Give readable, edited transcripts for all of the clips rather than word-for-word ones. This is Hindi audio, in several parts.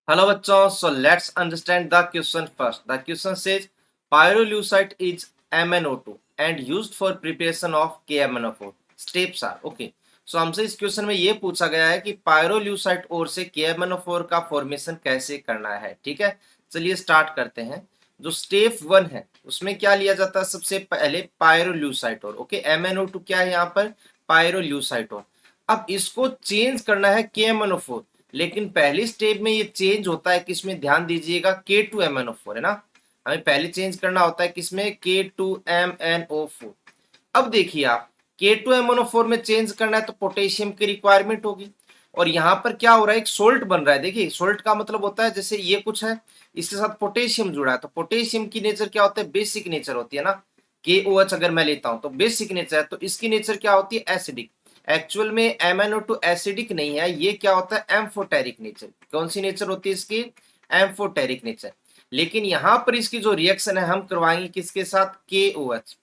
Hello बच्चों, so let's understand the question first. The question says pyrolusite is MnO2 and used for preparation of KMnO4. Steps are okay. So हमसे इस क्वेश्चन में ये पूछा गया है कि पायरोल्यूसाइट ओर से KMnO4 का फॉर्मेशन कैसे करना है। ठीक है, चलिए स्टार्ट करते हैं। जो स्टेप 1 है उसमें क्या लिया जाता है, सबसे पहले पायरोल्यूसाइट ओर। ओके, MnO2 क्या है यहाँ पर, पायरोल्यूसाइट ओर। अब इसको चेंज करना है KMnO4, लेकिन पहली स्टेप में ये चेंज होता है किसमें, ध्यान दीजिएगा, K2MnO4 है ना। हमें पहले चेंज करना होता है किसमें, K2MnO4। अब देखिए आप, K2MnO4 में चेंज करना है तो पोटेशियम की रिक्वायरमेंट होगी, और यहाँ पर क्या हो रहा है, एक सोल्ट बन रहा है। देखिए सोल्ट का मतलब होता है जैसे ये कुछ है, इसके साथ पोटेशियम जुड़ा है, तो पोटेशियम की नेचर क्या होता है, बेसिक नेचर होती है ना। KOH अगर मैं लेता हूं तो बेसिक नेचर है, तो इसकी नेचर क्या होती है, एसिडिक। एक्चुअल में MnO2 एसिडिक नहीं है, ये क्या होता है, एम्फोटेरिक नेचर। कौन सी नेचर होती है इसकी, एम्फोटेरिक नेचर। लेकिन यहां पर इसकी जो रिएक्शन है हम करवाएंगे किसके साथ, KOH।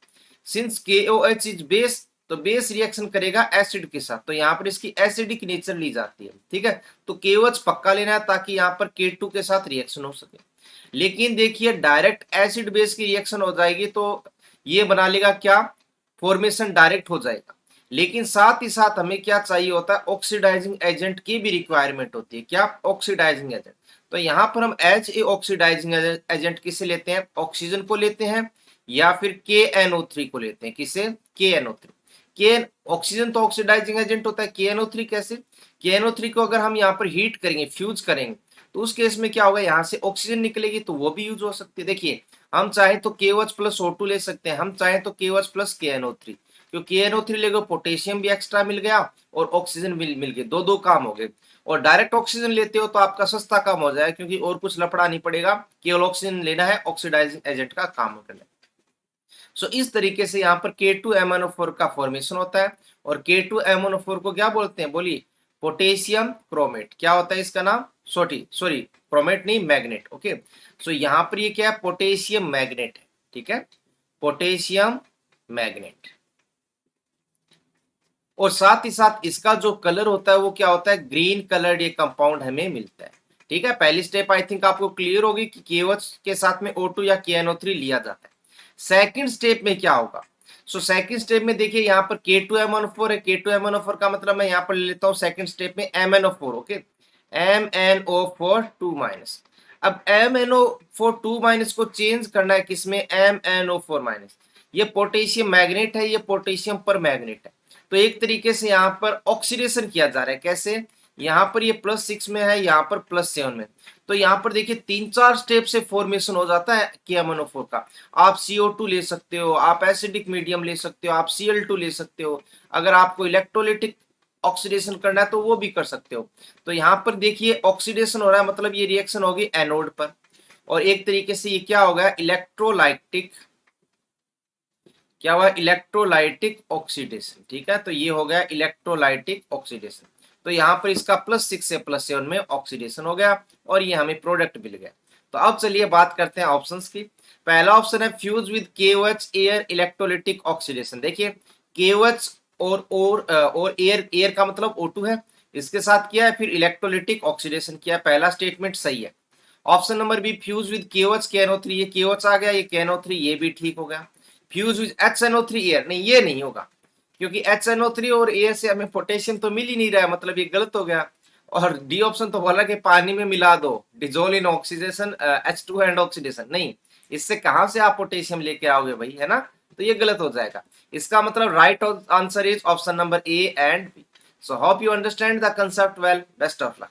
Since KOH is base, तो बेस रिएक्शन करेगा एसिड के साथ, तो यहाँ पर इसकी एसिडिक नेचर ली जाती है। ठीक है, तो KOH पक्का लेना है ताकि यहाँ पर K2 के साथ रिएक्शन हो सके। लेकिन देखिए डायरेक्ट एसिड बेस की रिएक्शन हो जाएगी तो ये बना लेगा क्या, फॉर्मेशन डायरेक्ट हो जाएगा। लेकिन साथ ही साथ हमें क्या चाहिए होता है, ऑक्सीडाइजिंग एजेंट की भी रिक्वायरमेंट होती है। क्या, ऑक्सीडाइजिंग एजेंट। तो यहाँ पर हम HA ऑक्सीडाइजिंग एजेंट किसे लेते हैं, ऑक्सीजन को लेते हैं, या फिर KNO3 को लेते हैं। किसे, KNO3। के ऑक्सीजन तो ऑक्सीडाइजिंग एजेंट होता है, KNO3 कैसे, KNO3 को अगर हम यहाँ पर हीट करेंगे, फ्यूज करेंगे, तो उस केस में क्या होगा, यहाँ से ऑक्सीजन निकलेगी तो वो भी यूज हो सकती है। देखिए हम चाहे तो KOH प्लस O2 ले सकते हैं, हम चाहे तो KOH प्लस KNO3, क्योंकि KNO3 ले गए, पोटेशियम भी एक्स्ट्रा मिल गया और ऑक्सीजन मिल गए, दो दो काम हो गए। और डायरेक्ट ऑक्सीजन लेते हो तो आपका सस्ता काम हो जाए, क्योंकि और कुछ लफड़ा नहीं पड़ेगा, केवल ऑक्सीजन लेना है, ऑक्सीडाइजिंग एजेंट का काम करना है। सो इस तरीके से यहाँ पर K2MnO4 का फॉर्मेशन होता है। और K2MnO4 को क्या बोलते हैं, बोलिए, पोटेशियम क्रोमेट। क्या होता है इसका नाम, सॉरी सॉरी, क्रोमेट नहीं, मैग्नेट। ओके, सो यहाँ पर ये क्या है, पोटेशियम मैग्नेट है। ठीक है, पोटेशियम मैग्नेट। और साथ ही साथ इसका जो कलर होता है वो क्या होता है, ग्रीन कलर ये कंपाउंड हमें मिलता है। ठीक है, पहली स्टेप आई थिंक आपको क्लियर होगी कि KOH के साथ में O2 या KNO3 लिया जाता है। सेकंड स्टेप में क्या होगा, सो सेकंड स्टेप में देखिए यहाँ पर K2MnO4 है, K2MnO4 का मतलब मैं यहाँ पर ले लेता हूँ सेकंड स्टेप में MnO4। Okay, MnO4 2 minus. अब MnO4 2 माइनस को चेंज करना है किसमें, MnO4 माइनस। ये पोटेशियम मैग्नेट है, ये पोटेशियम पर मैग्नेट है, तो एक तरीके से यहाँ पर ऑक्सीडेशन किया जा रहा है। कैसे, यहाँ पर ये +6 में है, यहाँ पर +7 में, तो यहाँ पर देखिए 3-4 स्टेप से फॉर्मेशन हो जाता है KMnO4 का। आप CO2 ले सकते हो, आप एसिडिक मीडियम ले सकते हो, आप Cl2 ले सकते हो, अगर आपको इलेक्ट्रोलिटिक ऑक्सीडेशन करना है तो वो भी कर सकते हो। तो यहाँ पर देखिए ऑक्सीडेशन हो रहा है, मतलब ये रिएक्शन होगी एनोड पर, और एक तरीके से ये क्या हो गया, इलेक्ट्रोलाइटिक, क्या हुआ, इलेक्ट्रोलाइटिक ऑक्सीडेशन। ठीक है, तो ये हो गया इलेक्ट्रोलाइटिक ऑक्सीडेशन। तो यहाँ पर इसका +6 से +7 में ऑक्सीडेशन हो गया और ये हमें प्रोडक्ट मिल गया। तो अब चलिए बात करते हैं ऑप्शंस की। पहला ऑप्शन है fuse with KOH air electrolytic oxidation. देखिए KOH और एयर का मतलब O2 है, इसके साथ किया है, फिर इलेक्ट्रोलिटिक ऑक्सीडेशन किया है। पहला स्टेटमेंट सही है। Option number B, fuse with KOH KNO3, ये KOH आ गया, ये KNO3, ये भी ठीक हो गया। फ्यूज विद HNO3 एयर, नहीं ये नहीं होगा, क्योंकि HNO3 और एयर से हमें पोटेशियम तो मिल ही नहीं रहा है, मतलब ये गलत हो गया। और डी ऑप्शन तो बोला कि पानी में मिला दो, dissolve in oxidation, H2 and oxidation, नहीं, इससे कहां से आप पोटेशियम लेके आओगे भाई, है ना, तो ये गलत हो जाएगा। इसका मतलब right answer is option number A and B। So hope you understand the concept well, best of luck.